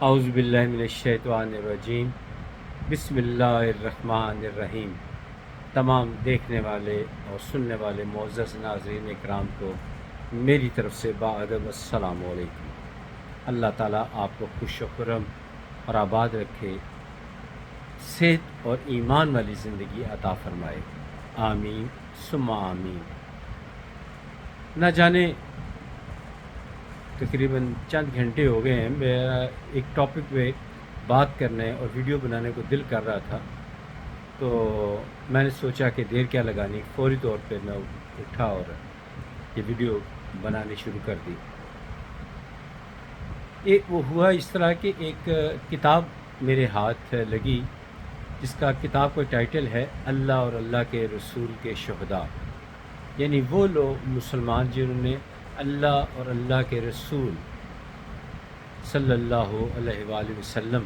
اعوذ باللہ من الشیطان الرجیم، بسم اللہ الرحمن الرحیم۔ تمام دیکھنے والے اور سننے والے معزز ناظرین اکرام کو میری طرف سے باادب السلام علیکم۔ اللہ تعالیٰ آپ کو خوش و خرم اور آباد رکھے، صحت اور ایمان والی زندگی عطا فرمائے، آمین ثم آمین۔ نہ جانے تقریباً چند گھنٹے ہو گئے ہیں میرا ایک ٹاپک پہ بات کرنے اور ویڈیو بنانے کو دل کر رہا تھا، تو میں نے سوچا کہ دیر کیا لگانی، فوری طور پہ میں اٹھا اور یہ ویڈیو بنانی شروع کر دی۔ وہ ہوا اس طرح کہ ایک کتاب میرے ہاتھ لگی جس کا کتاب کا ٹائٹل ہے اللہ اور اللہ کے رسول کے شہداء، یعنی وہ لوگ مسلمان جنہوں نے اللہ اور اللہ کے رسول صلی اللہ علیہ وآلہ وسلم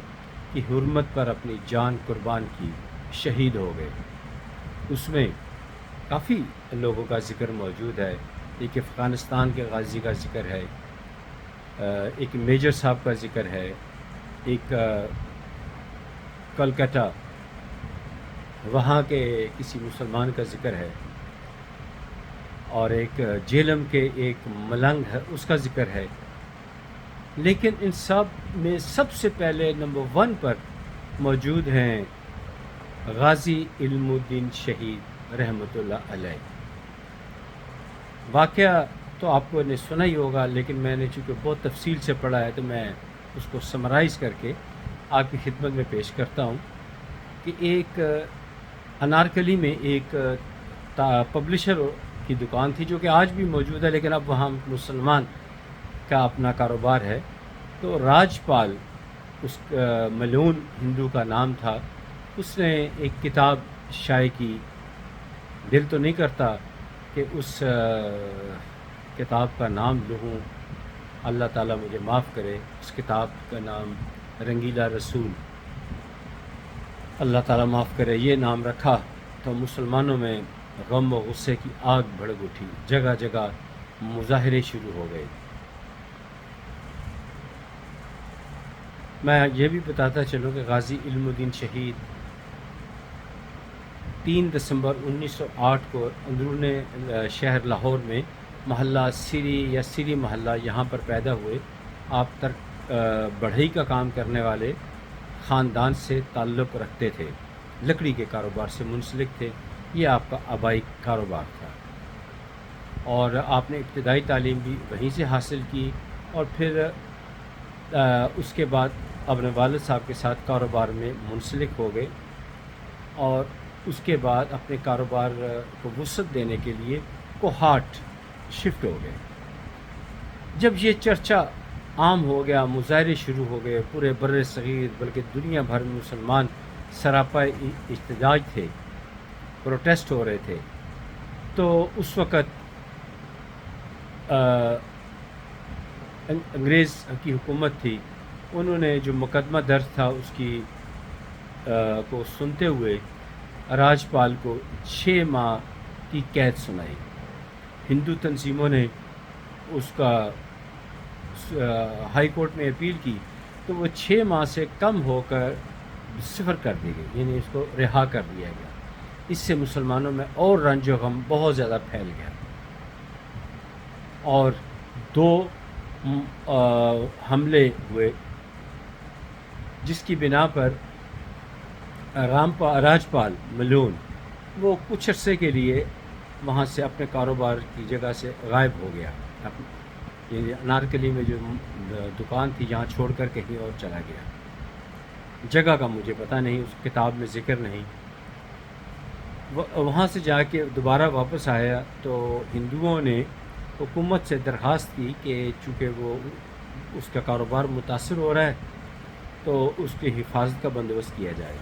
کی حرمت پر اپنی جان قربان کی، شہید ہو گئے۔ اس میں کافی لوگوں کا ذکر موجود ہے۔ ایک افغانستان کے غازی کا ذکر ہے، ایک میجر صاحب کا ذکر ہے، ایک کلکتہ وہاں کے کسی مسلمان کا ذکر ہے، اور ایک جیلم کے ایک ملنگ ہے اس کا ذکر ہے۔ لیکن ان سب میں سب سے پہلے نمبر 1 پر موجود ہیں غازی علم الدین شہید رحمۃ اللہ علیہ۔ واقعہ تو آپ کو نے سنا ہی ہوگا، لیکن میں نے چونکہ بہت تفصیل سے پڑھا ہے تو میں اس کو سمرائز کر کے آپ کی خدمت میں پیش کرتا ہوں کہ ایک انارکلی میں ایک پبلشر کی دکان تھی جو کہ آج بھی موجود ہے، لیکن اب وہاں مسلمان کا اپنا کاروبار ہے۔ تو راج پال اس ملعون ہندو کا نام تھا، اس نے ایک کتاب شائع کی۔ دل تو نہیں کرتا کہ اس کتاب کا نام لوں، اللہ تعالیٰ مجھے معاف کرے۔ اس کتاب کا نام رنگیلا رسول، اللہ تعالیٰ معاف کرے، یہ نام رکھا تو مسلمانوں میں غم و غصے کی آگ بھڑک اٹھی، جگہ جگہ مظاہرے شروع ہو گئے۔ میں یہ بھی بتاتا چلوں کہ غازی علم الدین شہید 3 دسمبر 1908 کو اندرون شہر لاہور میں محلہ سری محلہ یہاں پر پیدا ہوئے۔ آپ تک بڑھئی کا کام کرنے والے خاندان سے تعلق رکھتے تھے، لکڑی کے کاروبار سے منسلک تھے، یہ آپ کا آبائی کاروبار تھا، اور آپ نے ابتدائی تعلیم بھی وہیں سے حاصل کی، اور پھر اس کے بعد اپنے والد صاحب کے ساتھ کاروبار میں منسلک ہو گئے، اور اس کے بعد اپنے کاروبار کو وسعت دینے کے لیے کوہاٹ شفٹ ہو گئے۔ جب یہ چرچا عام ہو گیا، مظاہرے شروع ہو گئے، پورے بر صغیر بلکہ دنیا بھر میں مسلمان سراپا احتجاج تھے، پروٹیسٹ ہو رہے تھے، تو اس وقت انگریز کی حکومت تھی، انہوں نے جو مقدمہ درج تھا اس کی کو سنتے ہوئے راجپال کو 6 ماہ کی قید سنائی۔ ہندو تنظیموں نے اس کا ہائی کورٹ میں اپیل کی تو وہ 6 ماہ سے کم ہو کر 0 کر دی گئی، یعنی اس کو رہا کر دیا گیا۔ اس سے مسلمانوں میں اور رنج و غم بہت زیادہ پھیل گیا، اور 2 حملے ہوئے جس کی بنا پر راجپال ملعون وہ کچھ عرصے کے لیے وہاں سے اپنے کاروبار کی جگہ سے غائب ہو گیا، یعنی انارکلی میں جو دکان تھی یہاں چھوڑ کر کہیں اور چلا گیا۔ جگہ کا مجھے پتہ نہیں، اس کتاب میں ذکر نہیں۔ وہاں سے جا کے دوبارہ واپس آیا تو ہندوؤں نے حکومت سے درخواست کی کہ چونکہ وہ اس کا کاروبار متاثر ہو رہا ہے تو اس کی حفاظت کا بندوبست کیا جائے۔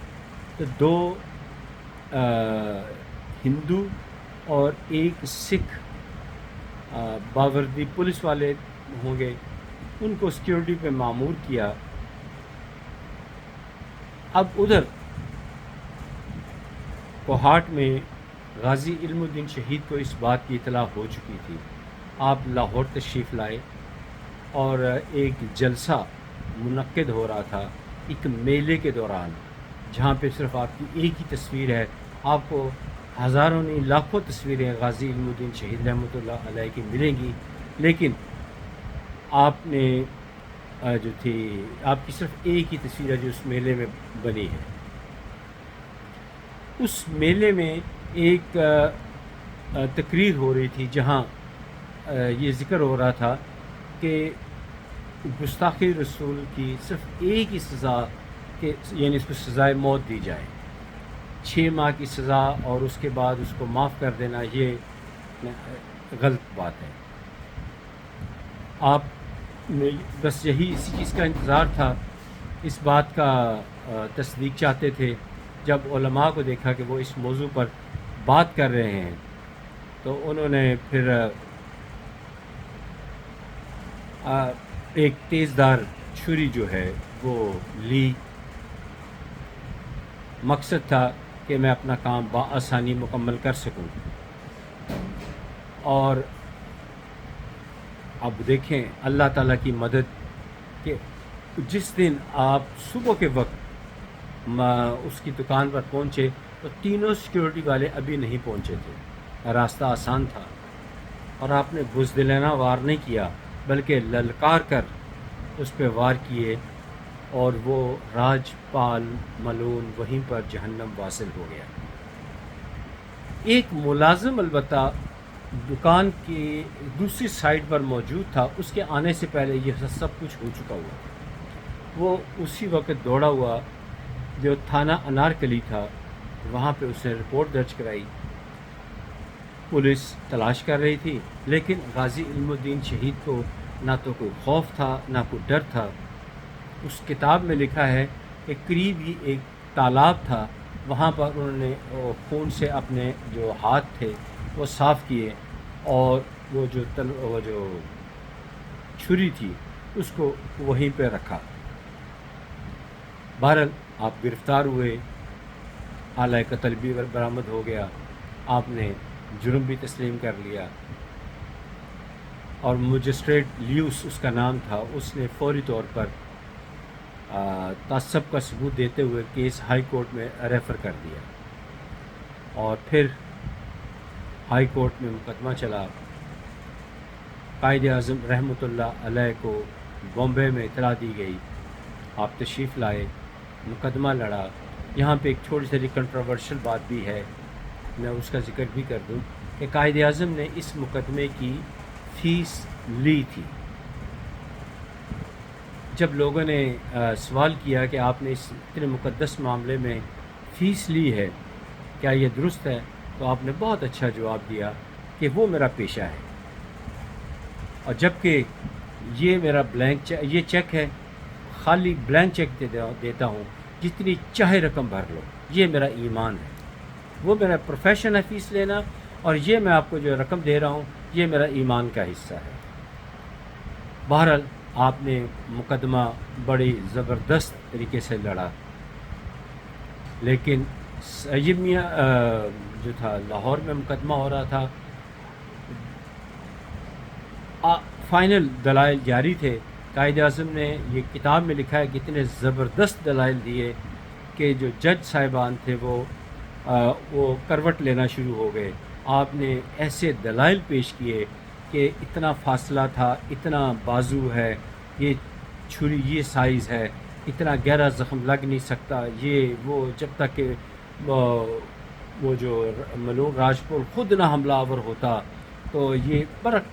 تو 2 ہندو اور ایک سکھ باوردی پولیس والے ہوں گے، ان کو سیکیورٹی پہ مامور کیا۔ اب ادھر کوہاٹ میں غازی علم الدین شہید کو اس بات کی اطلاع ہو چکی تھی۔ آپ لاہور تشریف لائے اور ایک جلسہ منعقد ہو رہا تھا ایک میلے کے دوران، جہاں پہ صرف آپ کی ایک ہی تصویر ہے، آپ کو ہزاروں نہیں لاکھوں تصویریں غازی علم الدین شہید رحمۃ اللہ علیہ کی ملیں گی، لیکن آپ نے جو تھی آپ کی صرف ایک ہی تصویر ہے جو اس میلے میں بنی ہے۔ اس میلے میں ایک تقریر ہو رہی تھی جہاں یہ ذکر ہو رہا تھا کہ گستاخی رسول کی صرف ایک ہی سزا کہ یعنی اس کو سزائے موت دی جائے، 6 ماہ کی سزا اور اس کے بعد اس کو معاف کر دینا، یہ غلط بات ہے۔ آپ نے بس یہی اسی چیز کا انتظار تھا، اس بات کا تصدیق چاہتے تھے جب علماء کو دیکھا کہ وہ اس موضوع پر بات کر رہے ہیں، تو انہوں نے پھر ایک تیز دار چھری جو ہے وہ لی۔ مقصد تھا کہ میں اپنا کام بآسانی مکمل کر سکوں۔ اور اب دیکھیں اللہ تعالیٰ کی مدد کہ جس دن آپ صبح کے وقت اس کی دکان پر پہنچے تو تینوں سیکیورٹی والے ابھی نہیں پہنچے تھے۔ راستہ آسان تھا اور آپ نے بزدلانہ وار نہیں کیا بلکہ للکار کر اس پہ وار کیے، اور وہ راجپال ملعون وہیں پر جہنم واصل ہو گیا۔ ایک ملازم البتہ دکان کی دوسری سائڈ پر موجود تھا، اس کے آنے سے پہلے یہ سب کچھ ہو چکا ہوا تھا۔ وہ اسی وقت دوڑا ہوا جو تھانہ انارکلی تھا، وہاں پہ اس نے رپورٹ درج کرائی۔ پولیس تلاش کر رہی تھی، لیکن غازی علم الدین شہید کو نہ تو کوئی خوف تھا نہ کوئی ڈر تھا۔ اس کتاب میں لکھا ہے کہ قریب ہی ایک تالاب تھا، وہاں پر انہوں نے خون سے اپنے جو ہاتھ تھے وہ صاف کیے، اور وہ جو چھری تھی اس کو وہیں پہ رکھا۔ بہرحال آپ گرفتار ہوئے، آلہ قتل بھی برآمد ہو گیا، آپ نے جرم بھی تسلیم کر لیا، اور مجسٹریٹ لیوس اس کا نام تھا، اس نے فوری طور پر تعصب کا ثبوت دیتے ہوئے کیس ہائی کورٹ میں ریفر کر دیا، اور پھر ہائی کورٹ میں مقدمہ چلا۔ قائد اعظم رحمۃ اللہ علیہ کو بامبے میں اطلاع دی گئی، آپ تشریف لائے، مقدمہ لڑا۔ یہاں پہ ایک چھوٹی سی کنٹروورشل بات بھی ہے، میں اس کا ذکر بھی کر دوں کہ قائد اعظم نے اس مقدمے کی فیس لی تھی۔ جب لوگوں نے سوال کیا کہ آپ نے اس اتنے مقدس معاملے میں فیس لی ہے، کیا یہ درست ہے، تو آپ نے بہت اچھا جواب دیا کہ وہ میرا پیشہ ہے، اور جبکہ یہ میرا یہ چیک ہے، خالی بلینک چیک دیتا ہوں، جتنی چاہے رقم بھر لو، یہ میرا ایمان ہے، وہ میرا پروفیشن ہے فیس لینا، اور یہ میں آپ کو جو رقم دے رہا ہوں یہ میرا ایمان کا حصہ ہے۔ بہرحال آپ نے مقدمہ بڑی زبردست طریقے سے لڑا، لیکن سید میاں جو تھا لاہور میں مقدمہ ہو رہا تھا، فائنل دلائل جاری تھے۔ قائد اعظم نے یہ کتاب میں لکھا ہے کہ اتنے زبردست دلائل دیے کہ جو جج صاحبان تھے وہ کروٹ لینا شروع ہو گئے۔ آپ نے ایسے دلائل پیش کیے کہ اتنا فاصلہ تھا، اتنا بازو ہے، یہ چھری یہ سائز ہے، اتنا گہرا زخم لگ نہیں سکتا، یہ وہ جب تک کہ وہ جو ملعون راجپور خود نہ حملہ آور ہوتا، تو یہ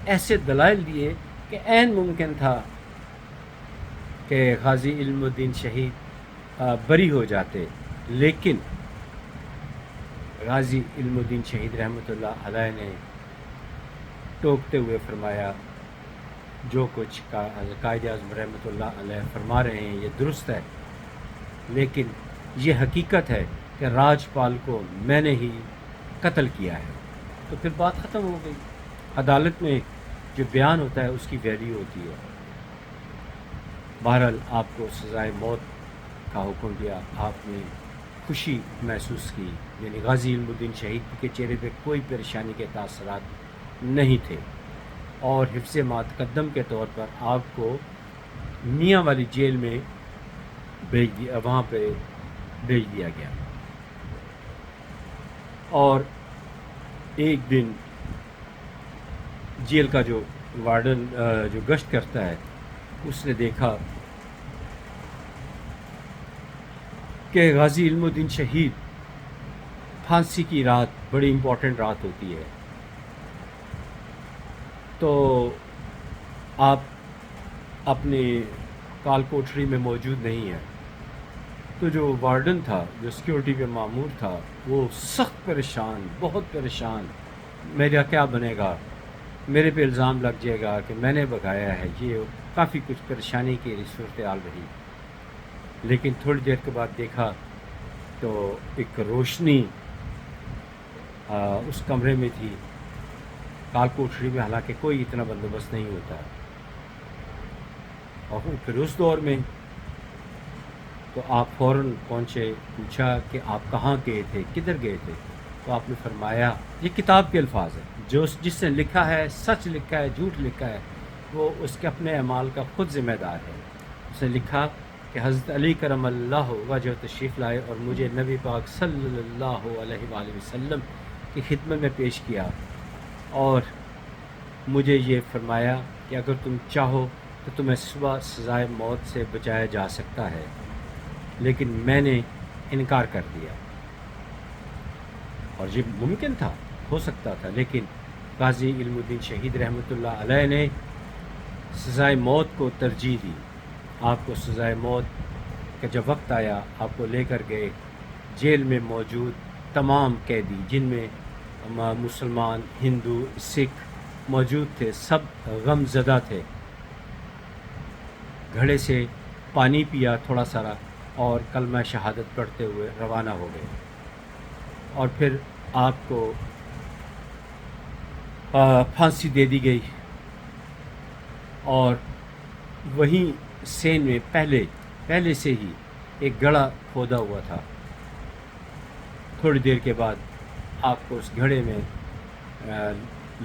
ایسے دلائل دیے کہ عین ممکن تھا کہ غازی علم الدین شہید بری ہو جاتے، لیکن غازی علم الدین شہید رحمۃ اللہ علیہ نے ٹوکتے ہوئے فرمایا جو کچھ قائد اعظم رحمۃ اللہ علیہ فرما رہے ہیں یہ درست ہے، لیکن یہ حقیقت ہے کہ راجپال کو میں نے ہی قتل کیا ہے۔ تو پھر بات ختم ہو گئی۔ عدالت میں جو بیان ہوتا ہے اس کی ویلیو ہوتی ہے۔ بہرحال آپ کو سزائے موت کا حکم دیا، آپ نے خوشی محسوس کی، یعنی غازی علم الدین شہید کے چہرے پہ کوئی پریشانی کے تاثرات نہیں تھے، اور حفظ متقدم کے طور پر آپ کو میاں والی جیل میں بھیج دیا، وہاں پہ بھیج دیا گیا۔ اور ایک دن جیل کا جو وارڈن جو گشت کرتا ہے، اس نے دیکھا کہ غازی علم الدین شہید پھانسی کی رات بڑی امپورٹنٹ رات ہوتی ہے، تو آپ اپنے کال کوٹری میں موجود نہیں ہیں۔ تو جو وارڈن تھا، جو سیکیورٹی پہ مامور تھا، وہ سخت پریشان، بہت پریشان، میرا کیا بنے گا، میرے پہ الزام لگ جائے گا کہ میں نے بگایا ہے، یہ کافی کچھ پریشانی کی صورتحال رہی۔ لیکن تھوڑی دیر کے بعد دیکھا تو ایک روشنی اس کمرے میں تھی، کال کوٹری میں، حالانکہ کوئی اتنا بندوبست نہیں ہوتا، اور پھر اس دور میں تو آپ فوراً پہنچے، پوچھا کہ آپ کہاں گئے تھے، کدھر گئے تھے؟ تو آپ نے فرمایا، یہ کتاب کے الفاظ ہیں، جس نے لکھا ہے، سچ لکھا ہے، جھوٹ لکھا ہے، وہ اس کے اپنے اعمال کا خود ذمہ دار ہے۔ اس نے لکھا کہ حضرت علی کرم اللہ وجہ تشریف لائے اور مجھے نبی پاک صلی اللہ علیہ وآلہ وسلم کی خدمت میں پیش کیا، اور مجھے یہ فرمایا کہ اگر تم چاہو تو تمہیں صبح سزائے موت سے بچایا جا سکتا ہے، لیکن میں نے انکار کر دیا۔ اور یہ ممکن تھا، ہو سکتا تھا، لیکن غازی علم الدین شہید رحمۃ اللہ علیہ نے سزائے موت کو ترجیح دی۔ آپ کو سزائے موت کا جب وقت آیا، آپ کو لے کر گئے، جیل میں موجود تمام قیدی، جن میں مسلمان، ہندو، سکھ موجود تھے، سب غم زدہ تھے، گھڑے سے پانی پیا تھوڑا سارا، اور کلمہ شہادت پڑھتے ہوئے روانہ ہو گئے۔ اور پھر آپ کو پھانسی دے دی گئی، اور وہیں سین میں پہلے سے ہی ایک گڑھا کھودا ہوا تھا۔ تھوڑی دیر کے بعد آپ کو اس گھڑے میں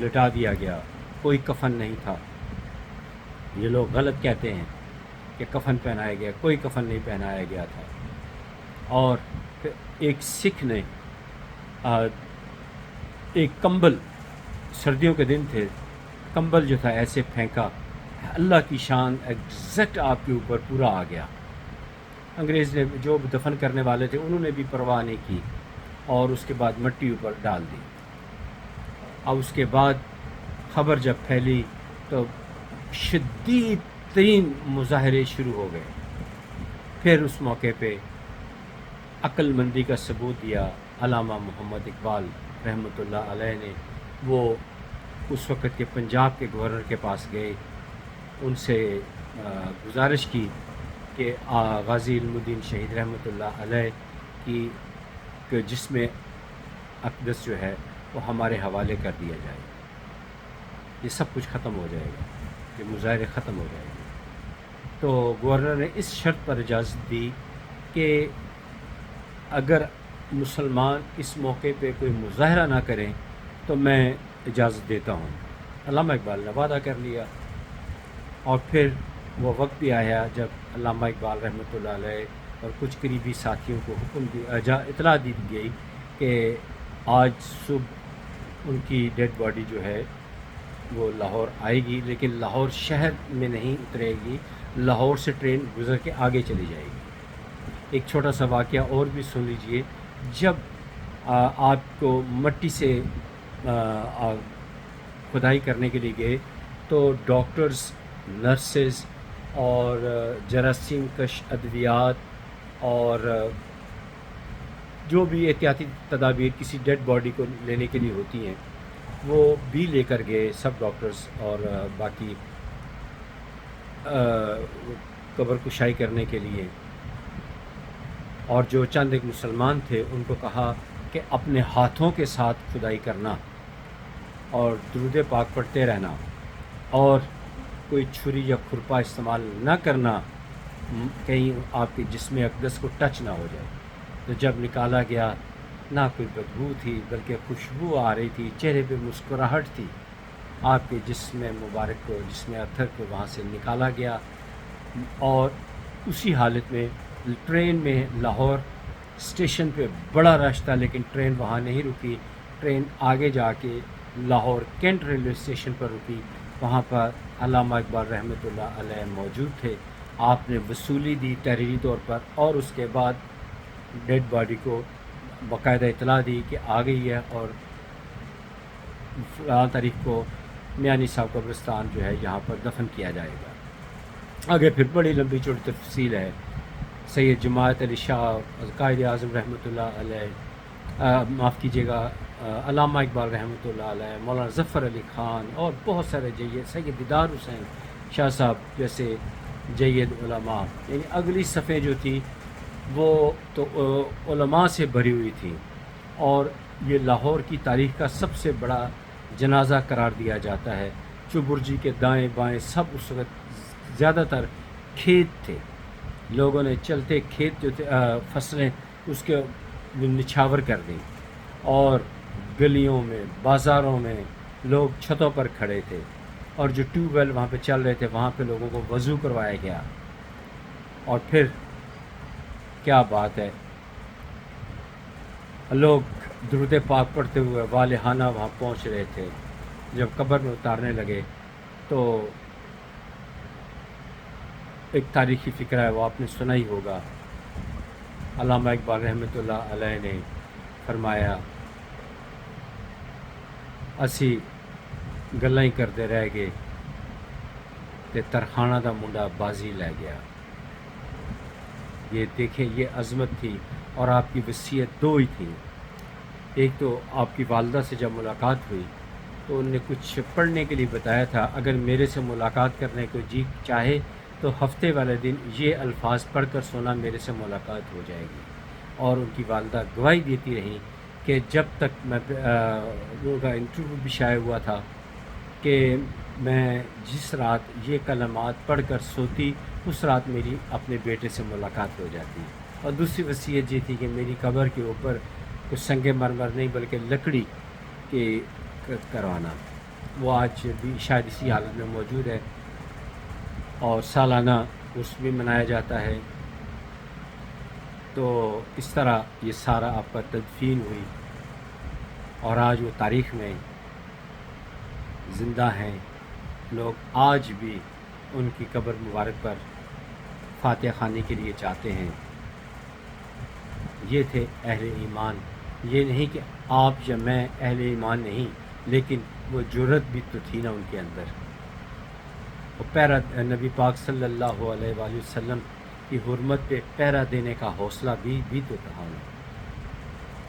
لٹا دیا گیا، کوئی کفن نہیں تھا۔ یہ لوگ غلط کہتے ہیں کہ کفن پہنایا گیا، کوئی کفن نہیں پہنایا گیا تھا۔ اور پھر ایک سکھ نے ایک کمبل، سردیوں کے دن تھے، کمبل جو تھا ایسے پھینکا، اللہ کی شان ایگزیکٹ آپ کے اوپر پورا آ گیا۔ انگریز نے، جو دفن کرنے والے تھے، انہوں نے بھی پرواہ نہیں کی، اور اس کے بعد مٹی اوپر ڈال دی۔ اب اس کے بعد خبر جب پھیلی تو شدید ترین مظاہرے شروع ہو گئے۔ پھر اس موقع پہ عقل مندی کا ثبوت دیا علامہ محمد اقبال رحمۃ اللہ علیہ نے۔ وہ اس وقت کے پنجاب کے گورنر کے پاس گئے، ان سے گزارش کی کہ غازی علم الدین شہید رحمۃ اللہ علیہ کی کہ جسم اقدس جو ہے وہ ہمارے حوالے کر دیا جائے، یہ سب کچھ ختم ہو جائے گا، یہ مظاہرے ختم ہو جائے گے۔ تو گورنر نے اس شرط پر اجازت دی کہ اگر مسلمان اس موقع پہ کوئی مظاہرہ نہ کریں تو میں اجازت دیتا ہوں۔ علامہ اقبال نے وعدہ کر لیا، اور پھر وہ وقت بھی آیا جب علامہ اقبال رحمۃ اللہ علیہ اور کچھ قریبی ساتھیوں کو اطلاع دی گئی کہ آج صبح ان کی ڈیڈ باڈی جو ہے وہ لاہور آئے گی، لیکن لاہور شہر میں نہیں اترے گی، لاہور سے ٹرین گزر کے آگے چلی جائے گی۔ ایک چھوٹا سا واقعہ اور بھی سن لیجئے۔ جب آپ کو مٹی سے کھدائی کرنے کے لیے گئے تو ڈاکٹرز، نرسز اور جراثیم کش ادویات اور جو بھی احتیاطی تدابیر کسی ڈیڈ باڈی کو لینے کے لیے ہوتی ہیں وہ بھی لے کر گئے، سب ڈاکٹرز، اور باقی قبر کشائی کرنے کے لیے۔ اور جو چند ایک مسلمان تھے ان کو کہا کہ اپنے ہاتھوں کے ساتھ کھدائی کرنا اور درود پاک پڑھتے رہنا، اور کوئی چھری یا کھرپا استعمال نہ کرنا، کہیں آپ کے جسم اقدس کو ٹچ نہ ہو جائے۔ تو جب نکالا گیا، نہ کوئی بدبو تھی بلکہ خوشبو آ رہی تھی، چہرے پہ مسکراہٹ تھی۔ آپ کے جسم مبارک کو، جسم اطہر کو وہاں سے نکالا گیا، اور اسی حالت میں ٹرین میں لاہور اسٹیشن پہ بڑا رش تھا، لیکن ٹرین وہاں نہیں رکی، ٹرین آگے جا کے لاہور کینٹ ریلوے اسٹیشن پر رکی۔ وہاں پر علامہ اقبال رحمۃ اللہ علیہ موجود تھے، آپ نے وصولی دی تحریری طور پر، اور اس کے بعد ڈیڈ باڈی کو باقاعدہ اطلاع دی کہ آ گئی ہے اور فلاں تاریخ کو میانی صاحب قبرستان جو ہے یہاں پر دفن کیا جائے گا۔ آگے پھر بڑی لمبی چوڑی تفصیل ہے۔ سید جماعت علی شاہ، قائد اعظم رحمۃ اللہ علیہ، معاف کیجیے گا، علامہ اقبال رحمۃ اللہ علیہ، مولانا ظفر علی خان، اور بہت سارے جید، سید دیدار حسین شاہ صاحب جیسے جید علماء، یعنی اگلی صفحے جو تھی وہ تو علماء سے بھری ہوئی تھی، اور یہ لاہور کی تاریخ کا سب سے بڑا جنازہ قرار دیا جاتا ہے۔ چوبرجی کے دائیں بائیں سب اس وقت زیادہ تر کھیت تھے، لوگوں نے چلتے کھیت جو تھے فصلیں اس کے نچھاور کر دیں، اور گلیوں میں بازاروں میں لوگ چھتوں پر کھڑے تھے، اور جو ٹیوب ویل وہاں پہ چل رہے تھے وہاں پہ لوگوں کو وضو کروایا گیا۔ اور پھر کیا بات ہے، لوگ درود پاک پڑھتے ہوئے والہانہ وہاں پہنچ رہے تھے۔ جب قبر میں اتارنے لگے تو ایک تاریخی فکرہ ہے، وہ آپ نے سنا ہی ہوگا، علامہ اقبال رحمۃ اللہ علیہ نے فرمایا، اسی گلاں ہی کرتے رہ گئے تے ترخانہ دا منڈا بازی لے گیا۔ یہ دیکھیں، یہ عظمت تھی، اور آپ کی وصیت دو ہی تھی۔ ایک تو آپ کی والدہ سے جب ملاقات ہوئی تو انہوں نے کچھ پڑھنے کے لیے بتایا تھا، اگر میرے سے ملاقات کرنے کو جی چاہے تو ہفتے والے دن یہ الفاظ پڑھ کر سونا، میرے سے ملاقات ہو جائے گی۔ اور ان کی والدہ گواہی دیتی رہیں کہ جب تک میں ان کا انٹرویو بھی شائع ہوا تھا کہ میں جس رات یہ کلمات پڑھ کر سوتی، اس رات میری اپنے بیٹے سے ملاقات ہو جاتی۔ اور دوسری وصیت یہ تھی کہ میری قبر کے اوپر کچھ سنگ مرمر نہیں بلکہ لکڑی کے کروانا۔ وہ آج بھی شاید اسی حالت میں موجود ہے، اور سالانہ عرس بھی منایا جاتا ہے۔ تو اس طرح یہ سارا آپ پر تدفین ہوئی، اور آج وہ تاریخ میں زندہ ہیں۔ لوگ آج بھی ان کی قبر مبارک پر فاتحہ خوانی کے لیے جاتے ہیں۔ یہ تھے اہل ایمان۔ یہ نہیں کہ آپ یا میں اہل ایمان نہیں، لیکن وہ جرت بھی تو تھی نا ان کے اندر۔ وہ پہرا نبی پاک صلی اللہ علیہ وآلہ وسلم کی حرمت پہ پہرا دینے کا حوصلہ بھی تو تھا۔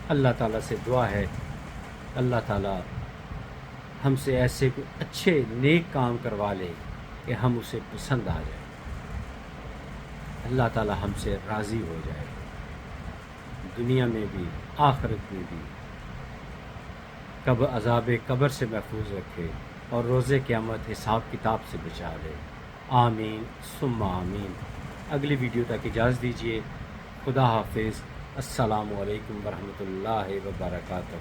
اللہ تعالیٰ سے دعا ہے، اللہ تعالیٰ ہم سے ایسے اچھے نیک کام کروا لے کہ ہم اسے پسند آ جائے، اللہ تعالیٰ ہم سے راضی ہو جائے، دنیا میں بھی آخرت میں بھی عذاب قبر سے محفوظ رکھے، اور روز قیامت حساب کتاب سے بچا لے۔ آمین ثم آمین۔ اگلی ویڈیو تک اجازت دیجیے۔ خدا حافظ۔ السلام علیکم ورحمۃ اللہ وبرکاتہ۔